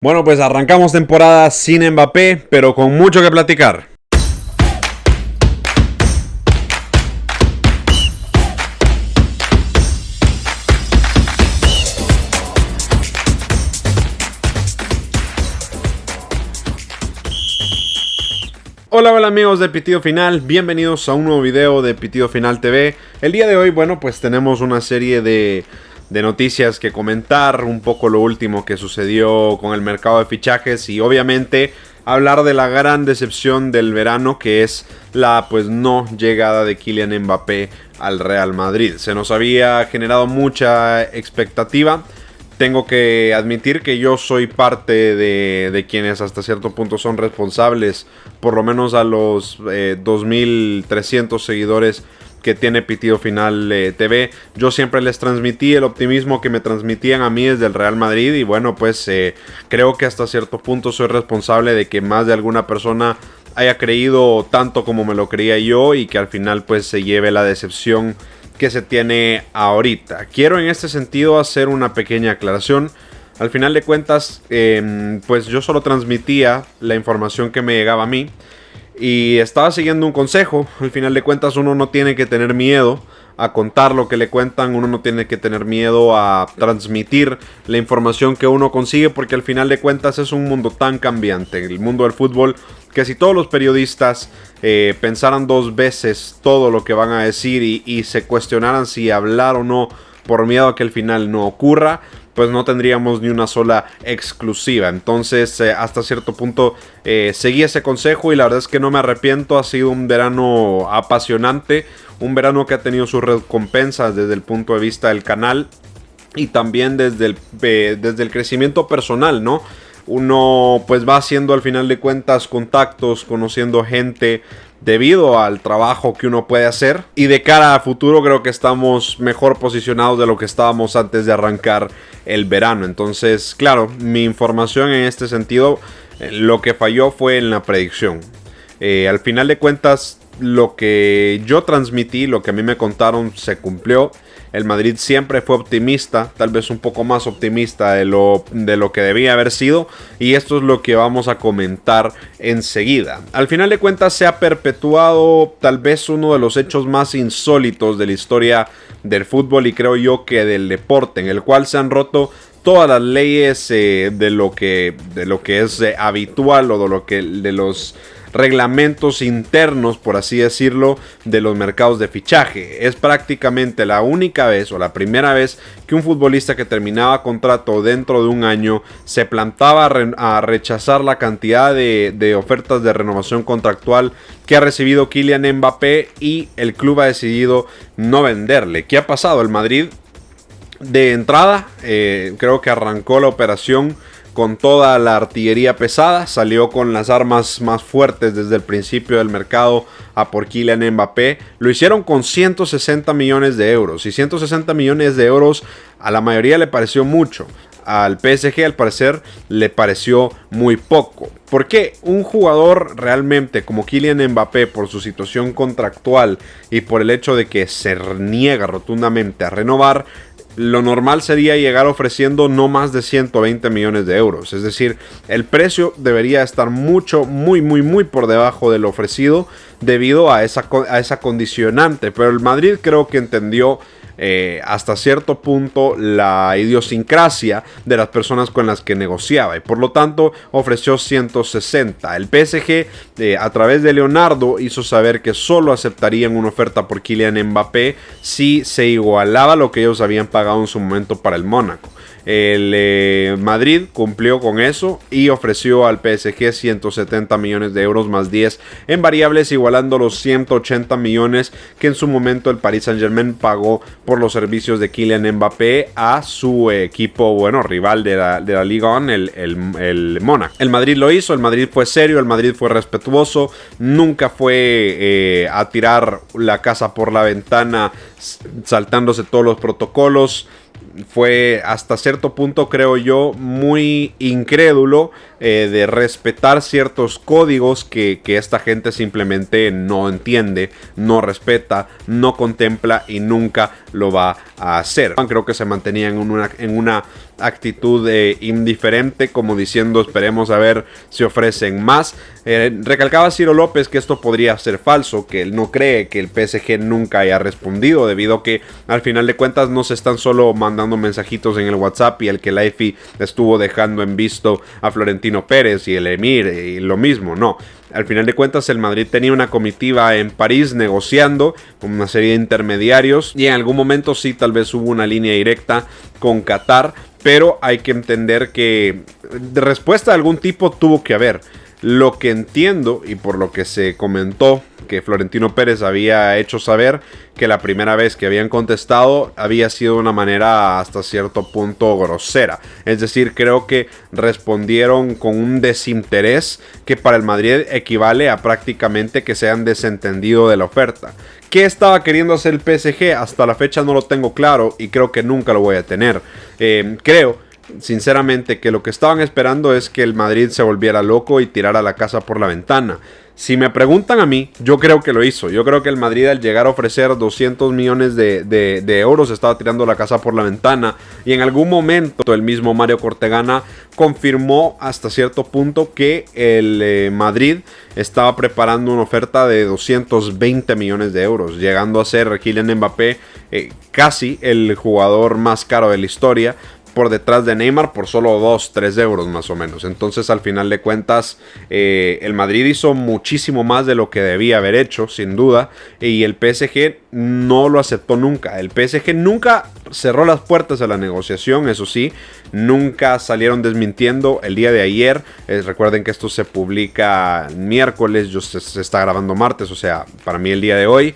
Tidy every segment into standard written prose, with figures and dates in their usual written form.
Bueno, pues arrancamos temporada sin Mbappé, pero con mucho que platicar. Hola amigos de Pitido Final, bienvenidos a un nuevo video de Pitido Final TV. El día de hoy, bueno, pues tenemos una serie de noticias que comentar, un poco lo último que sucedió con el mercado de fichajes y obviamente hablar de la gran decepción del verano, que es la pues no llegada de Kylian Mbappé al Real Madrid. Se nos había generado mucha expectativa. Tengo que admitir que yo soy parte de quienes hasta cierto punto son responsables, por lo menos a los 2.300 seguidores que tiene Pitido Final TV. Yo siempre les transmití el optimismo que me transmitían a mí desde el Real Madrid y bueno, pues creo que hasta cierto punto soy responsable de que más de alguna persona haya creído tanto como me lo creía yo y que al final pues se lleve la decepción que se tiene ahorita. Quiero en este sentido hacer una pequeña aclaración. Al final de cuentas, pues yo solo transmitía la información que me llegaba a mí y estaba siguiendo un consejo. Al final de cuentas, uno no tiene que tener miedo a contar lo que le cuentan, uno no tiene que tener miedo a transmitir la información que uno consigue, porque al final de cuentas es un mundo tan cambiante, el mundo del fútbol, que si todos los periodistas pensaran dos veces todo lo que van a decir y se cuestionaran si hablar o no por miedo a que el final no ocurra, pues no tendríamos ni una sola exclusiva. Entonces hasta cierto punto seguí ese consejo y la verdad es que no me arrepiento. Ha sido un verano apasionante, un verano que ha tenido sus recompensas desde el punto de vista del canal y también desde el crecimiento personal, ¿no? Uno pues va haciendo al final de cuentas contactos, conociendo gente debido al trabajo que uno puede hacer. Y de cara a futuro creo que estamos mejor posicionados de lo que estábamos antes de arrancar el verano. Entonces, claro, mi información en este sentido, lo que falló fue en la predicción. Al final de cuentas, lo que yo transmití, lo que a mí me contaron, se cumplió. El Madrid siempre fue optimista, tal vez un poco más optimista de lo que debía haber sido. Y esto es lo que vamos a comentar enseguida. Al final de cuentas se ha perpetuado tal vez uno de los hechos más insólitos de la historia del fútbol y creo yo que del deporte, en el cual se han roto todas las leyes de lo que es habitual o de los reglamentos internos, por así decirlo, de los mercados de fichaje. Es prácticamente la única vez o la primera vez que un futbolista que terminaba contrato dentro de un año se plantaba a rechazar la cantidad de ofertas de renovación contractual que ha recibido Kylian Mbappé y el club ha decidido no venderle. ¿Qué ha pasado? El Madrid de entrada creo que arrancó la operación con toda la artillería pesada, salió con las armas más fuertes desde el principio del mercado a por Kylian Mbappé. Lo hicieron con 160 millones de euros y 160 millones de euros a la mayoría le pareció mucho. Al PSG al parecer le pareció muy poco. ¿Por qué? Un jugador realmente como Kylian Mbappé, por su situación contractual y por el hecho de que se niega rotundamente a renovar, lo normal sería llegar ofreciendo no más de 120 millones de euros. Es decir, el precio debería estar muy por debajo de lo ofrecido debido a esa condicionante. Pero el Madrid creo que entendió hasta cierto punto la idiosincrasia de las personas con las que negociaba y por lo tanto ofreció 160. El PSG a través de Leonardo hizo saber que solo aceptarían una oferta por Kylian Mbappé si se igualaba lo que ellos habían pagado en su momento para el Mónaco. El Madrid cumplió con eso y ofreció al PSG 170 millones de euros más 10 en variables, igualando los 180 millones que en su momento el Paris Saint-Germain pagó por los servicios de Kylian Mbappé a su equipo, bueno, rival de la Liga 1, el Mónaco. El Madrid lo hizo, el Madrid fue serio, el Madrid fue respetuoso, nunca fue a tirar la casa por la ventana saltándose todos los protocolos. Fue hasta cierto punto, creo yo, muy incrédulo de respetar ciertos códigos que esta gente simplemente no entiende, no respeta, no contempla y nunca lo va a hacer. Creo que se mantenían en una actitud indiferente, como diciendo esperemos a ver si ofrecen más. Recalcaba Ciro López que esto podría ser falso, que él no cree que el PSG nunca haya respondido, debido a que al final de cuentas no se están solo mandando mensajitos en el WhatsApp y el que la EFI estuvo dejando en visto a Florentino Pérez y el Emir y lo mismo, no. Al final de cuentas el Madrid tenía una comitiva en París negociando con una serie de intermediarios y en algún momento sí tal vez hubo una línea directa con Qatar, pero hay que entender que de respuesta de algún tipo tuvo que haber. Lo que entiendo y por lo que se comentó que Florentino Pérez había hecho saber que la primera vez que habían contestado había sido de una manera hasta cierto punto grosera. Es decir, creo que respondieron con un desinterés que para el Madrid equivale a prácticamente que se han desentendido de la oferta. ¿Qué estaba queriendo hacer el PSG? Hasta la fecha no lo tengo claro y creo que nunca lo voy a tener. Creo sinceramente que lo que estaban esperando es que el Madrid se volviera loco y tirara la casa por la ventana. Si me preguntan a mí, yo creo que lo hizo. Yo creo que el Madrid, al llegar a ofrecer 200 millones de euros, estaba tirando la casa por la ventana. Y en algún momento el mismo Mario Cortegana confirmó hasta cierto punto que el Madrid estaba preparando una oferta de 220 millones de euros, llegando a ser Kylian Mbappé casi el jugador más caro de la historia, por detrás de Neymar por solo 2-3 euros más o menos. Entonces al final de cuentas el Madrid hizo muchísimo más de lo que debía haber hecho, sin duda, y el PSG no lo aceptó nunca. El PSG nunca cerró las puertas a la negociación, eso sí, nunca salieron desmintiendo. El día de ayer, recuerden que esto se publica miércoles, se está grabando martes, o sea, para mí el día de hoy,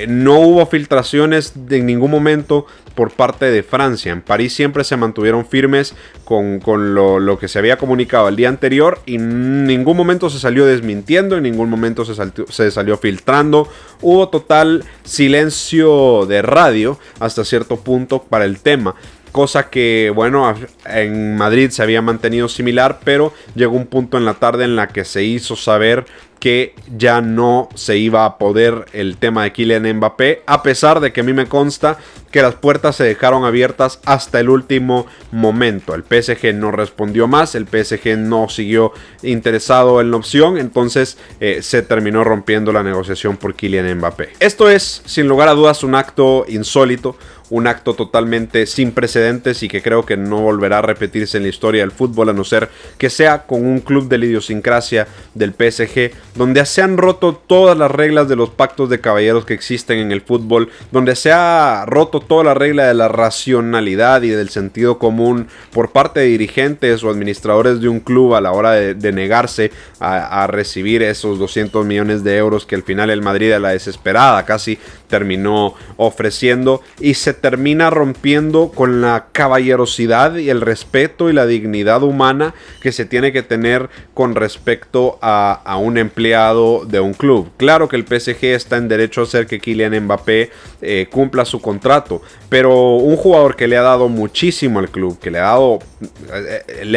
no hubo filtraciones en ningún momento por parte de Francia. En París siempre se mantuvieron firmes con lo que se había comunicado el día anterior y en ningún momento se salió desmintiendo, en ningún momento se salió filtrando. Hubo total silencio de radio hasta cierto punto para el tema. Cosa que, bueno, en Madrid se había mantenido similar, pero llegó un punto en la tarde en la que se hizo saber que ya no se iba a poder el tema de Kylian Mbappé, a pesar de que a mí me consta que las puertas se dejaron abiertas hasta el último momento. El PSG no respondió más, el PSG no siguió interesado en la opción, entonces se terminó rompiendo la negociación por Kylian Mbappé. Esto es, sin lugar a dudas, un acto insólito, un acto totalmente sin precedentes y que creo que no volverá a repetirse en la historia del fútbol, a no ser que sea con un club de la idiosincrasia del PSG, donde se han roto todas las reglas de los pactos de caballeros que existen en el fútbol, donde se ha roto toda la regla de la racionalidad y del sentido común por parte de dirigentes o administradores de un club a la hora de negarse a recibir esos 200 millones de euros que al final el Madrid, a la desesperada casi, terminó ofreciendo, y se termina rompiendo con la caballerosidad y el respeto y la dignidad humana que se tiene que tener con respecto a un empleado de un club. Claro que el PSG está en derecho a hacer que Kylian Mbappé cumpla su contrato, pero un jugador que le ha dado muchísimo al club, que le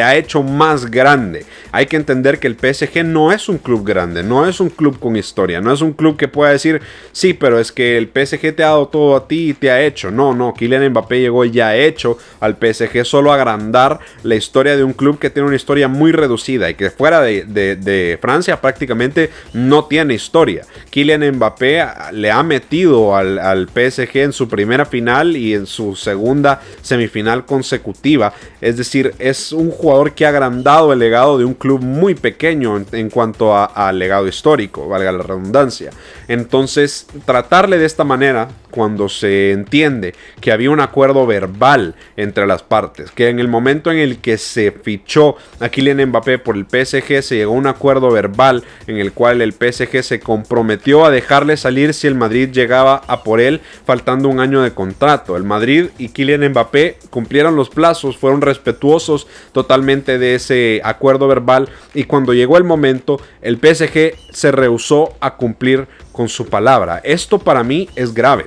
ha hecho más grande. Hay que entender que el PSG no es un club grande, no es un club con historia, no es un club que pueda decir, sí, pero es que el PSG te ha dado todo a ti y te ha hecho. No, Kylian Mbappé llegó ya hecho al PSG solo a agrandar la historia de un club que tiene una historia muy reducida y que fuera de Francia prácticamente no tiene historia. Kylian Mbappé le ha metido al PSG en su primera final y en su segunda semifinal consecutiva. Es decir, es un jugador que ha agrandado el legado de un club muy pequeño en cuanto a legado histórico, valga la redundancia. Entonces, tratarle de esta manera, cuando se entiende que había un acuerdo verbal entre las partes, que en el momento en el que se fichó a Kylian Mbappé por el PSG se llegó a un acuerdo verbal en el cual el PSG se comprometió a dejarle salir si el Madrid llegaba a por él faltando un año de contrato. El Madrid y Kylian Mbappé cumplieron los plazos, fueron respetuosos totalmente de ese acuerdo verbal, y cuando llegó el momento el PSG se rehusó a cumplir con su palabra. Esto para mí es grave.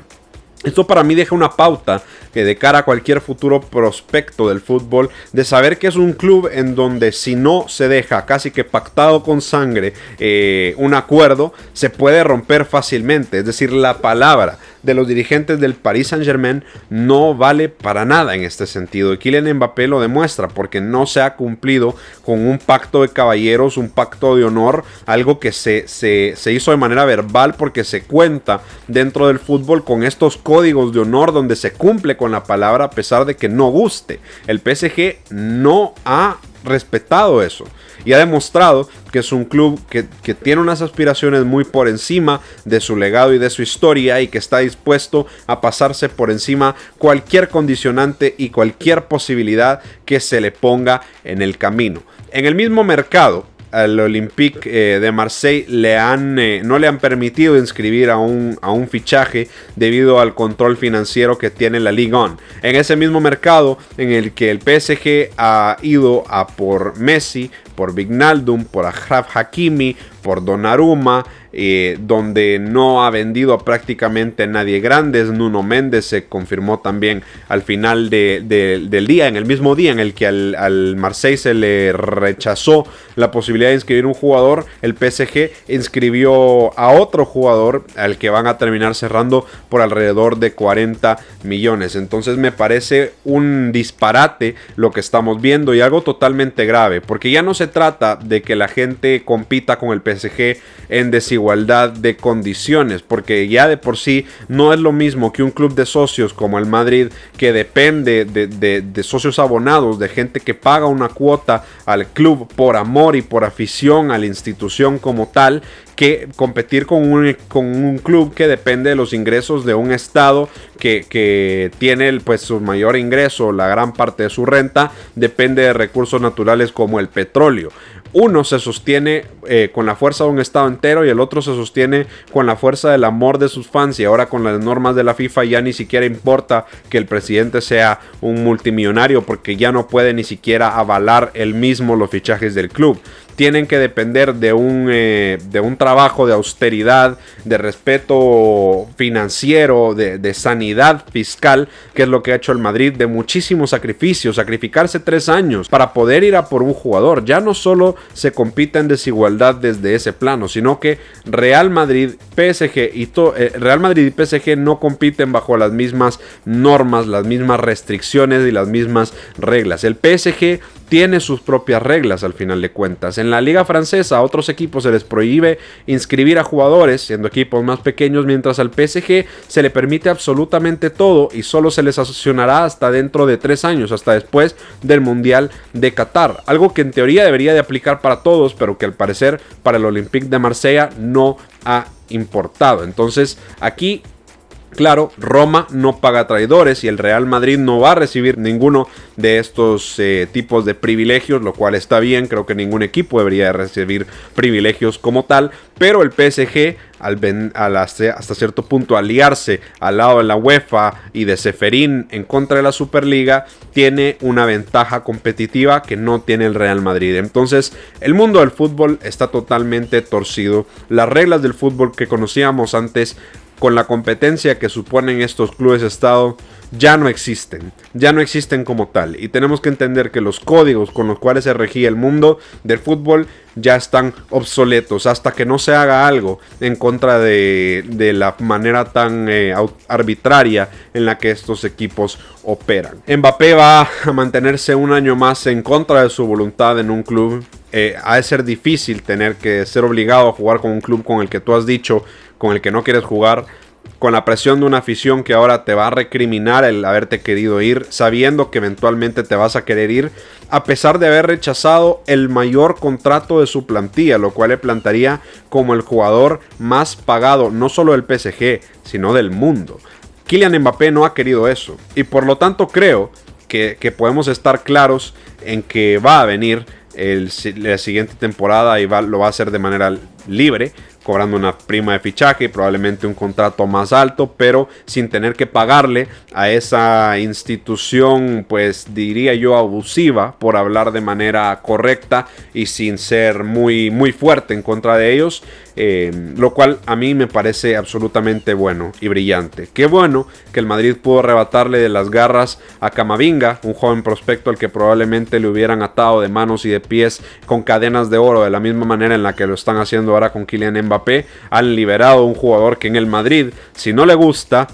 Esto para mí deja una pauta que de cara a cualquier futuro prospecto del fútbol, de saber que es un club en donde si no se deja casi que pactado con sangre un acuerdo, se puede romper fácilmente. Es decir, la palabra de los dirigentes del Paris Saint-Germain no vale para nada en este sentido. Y Kylian Mbappé lo demuestra porque no se ha cumplido con un pacto de caballeros, un pacto de honor, algo que se hizo de manera verbal, porque se cuenta dentro del fútbol con estos códigos de honor donde se cumple con la palabra a pesar de que no guste. El PSG no ha respetado eso y ha demostrado que es un club que tiene unas aspiraciones muy por encima de su legado y de su historia, y que está dispuesto a pasarse por encima cualquier condicionante y cualquier posibilidad que se le ponga en el camino. En el mismo mercado, al Olympique de Marseille no le han permitido inscribir a un fichaje debido al control financiero que tiene la Ligue 1. En ese mismo mercado en el que el PSG ha ido a por Messi, por Wijnaldum, por Achraf Hakimi, por Donnarumma, donde no ha vendido a prácticamente nadie grande. Nuno Méndez se confirmó también al final del día, en el mismo día en el que al Marseille se le rechazó la posibilidad de inscribir un jugador. El PSG inscribió a otro jugador al que van a terminar cerrando por alrededor de 40 millones. Entonces me parece un disparate lo que estamos viendo, y algo totalmente grave, porque ya no se trata de que la gente compita con el PSG en desigualdad de condiciones, porque ya de por sí no es lo mismo que un club de socios como el Madrid, que depende de socios abonados, de gente que paga una cuota al club por amor y por afición a la institución como tal, que competir con un club que depende de los ingresos de un estado que tiene pues su mayor ingreso, la gran parte de su renta depende de recursos naturales como el petróleo. Uno se sostiene con la fuerza de un estado entero, y el otro se sostiene con la fuerza del amor de sus fans. Y ahora con las normas de la FIFA ya ni siquiera importa que el presidente sea un multimillonario, porque ya no puede ni siquiera avalar él mismo los fichajes del club. Tienen que depender de un trabajo de austeridad, de respeto financiero, de sanidad fiscal, que es lo que ha hecho el Madrid, de muchísimos sacrificios, sacrificarse 3 años para poder ir a por un jugador. Ya no solo se compite en desigualdad desde ese plano, sino que Real Madrid y PSG no compiten bajo las mismas normas, las mismas restricciones y las mismas reglas. El PSG tiene sus propias reglas al final de cuentas. En la liga francesa a otros equipos se les prohíbe inscribir a jugadores, siendo equipos más pequeños, mientras al PSG se le permite absolutamente todo y solo se les sancionará hasta dentro de 3 años, hasta después del Mundial de Qatar. Algo que en teoría debería de aplicar para todos, pero que al parecer para el Olympique de Marsella no ha importado. Entonces aquí, claro, Roma no paga traidores, y el Real Madrid no va a recibir ninguno de estos tipos de privilegios, lo cual está bien. Creo que ningún equipo debería de recibir privilegios como tal, pero el PSG hasta cierto punto aliarse al lado de la UEFA y de Ceferín en contra de la Superliga, tiene una ventaja competitiva que no tiene el Real Madrid. Entonces el mundo del fútbol está totalmente torcido. Las reglas del fútbol que conocíamos antes, con la competencia que suponen estos clubes de estado, ya no existen como tal, y tenemos que entender que los códigos con los cuales se regía el mundo del fútbol ya están obsoletos, hasta que no se haga algo en contra de la manera tan arbitraria en la que estos equipos operan. Mbappé va a mantenerse un año más en contra de su voluntad en un club. Ha de ser difícil tener que ser obligado a jugar con un club con el que tú has dicho con el que no quieres jugar, con la presión de una afición que ahora te va a recriminar el haberte querido ir, sabiendo que eventualmente te vas a querer ir, a pesar de haber rechazado el mayor contrato de su plantilla, lo cual le plantaría como el jugador más pagado, no solo del PSG, sino del mundo. Kylian Mbappé no ha querido eso, y por lo tanto creo que podemos estar claros en que va a venir la siguiente temporada, y lo va a hacer de manera libre, cobrando una prima de fichaje y probablemente un contrato más alto, pero sin tener que pagarle a esa institución, pues diría yo abusiva, por hablar de manera correcta y sin ser muy fuerte en contra de ellos. Lo cual a mí me parece absolutamente bueno y brillante. Qué bueno que el Madrid pudo arrebatarle de las garras a Camavinga, un joven prospecto al que probablemente le hubieran atado de manos y de pies con cadenas de oro, de la misma manera en la que lo están haciendo ahora con Kylian Mbappé. Han liberado a un jugador que en el Madrid, si no le gusta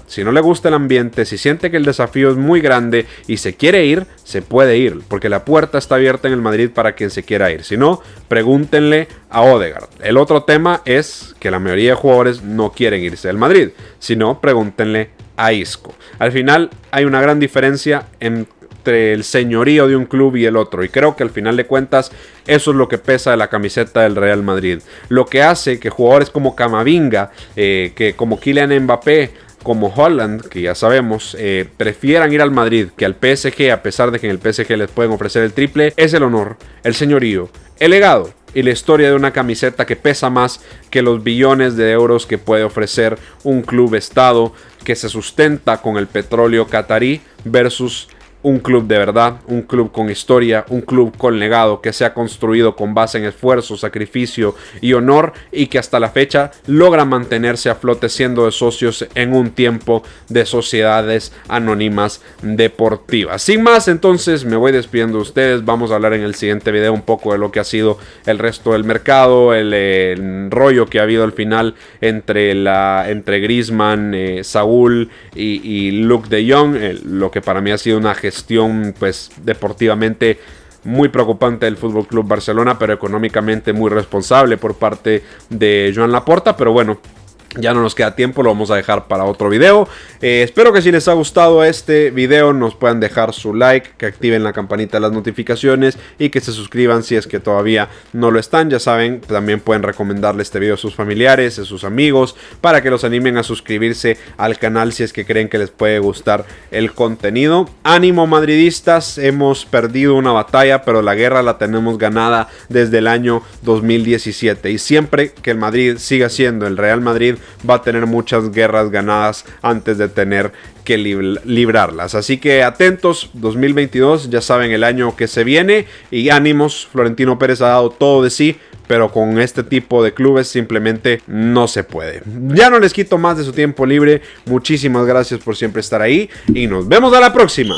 el ambiente, si siente que el desafío es muy grande y se quiere ir, se puede ir, porque la puerta está abierta en el Madrid para quien se quiera ir. Si no, pregúntenle a Odegaard. El otro tema es que la mayoría de jugadores no quieren irse del Madrid. Si no, pregúntenle a Isco. Al final hay una gran diferencia entre el señorío de un club y el otro, y creo que al final de cuentas eso es lo que pesa de la camiseta del Real Madrid. Lo que hace que jugadores como Camavinga, que como Kylian Mbappé, como Haaland, que ya sabemos, prefieran ir al Madrid que al PSG, a pesar de que en el PSG les pueden ofrecer el triple, es el honor, el señorío, el legado y la historia de una camiseta que pesa más que los billones de euros que puede ofrecer un club estado que se sustenta con el petróleo catarí versus un club de verdad, un club con historia, un club con legado que se ha construido con base en esfuerzo, sacrificio y honor, y que hasta la fecha logra mantenerse a flote siendo de socios en un tiempo de sociedades anónimas deportivas. Sin más, entonces me voy despidiendo de ustedes. Vamos a hablar en el siguiente video un poco de lo que ha sido el resto del mercado, el rollo que ha habido al final entre Griezmann, Saúl y Luuk de Jong, lo que para mí ha sido una gestión pues deportivamente muy preocupante del FC Barcelona, pero económicamente muy responsable por parte de Joan Laporta. Pero bueno, ya no nos queda tiempo, lo vamos a dejar para otro video. Espero que si les ha gustado este video nos puedan dejar su like, que activen la campanita de las notificaciones y que se suscriban si es que todavía no lo están. Ya saben, también pueden recomendarle este video a sus familiares, a sus amigos, para que los animen a suscribirse al canal si es que creen que les puede gustar el contenido. Ánimo madridistas, hemos perdido una batalla, pero la guerra la tenemos ganada desde el año 2017, y siempre que el Madrid siga siendo el Real Madrid va a tener muchas guerras ganadas antes de tener que librarlas. Así que atentos, 2022, ya saben el año que se viene, y ánimos. Florentino Pérez ha dado todo de sí, pero con este tipo de clubes simplemente no se puede. Ya no les quito más de su tiempo libre. Muchísimas gracias por siempre estar ahí y nos vemos a la próxima.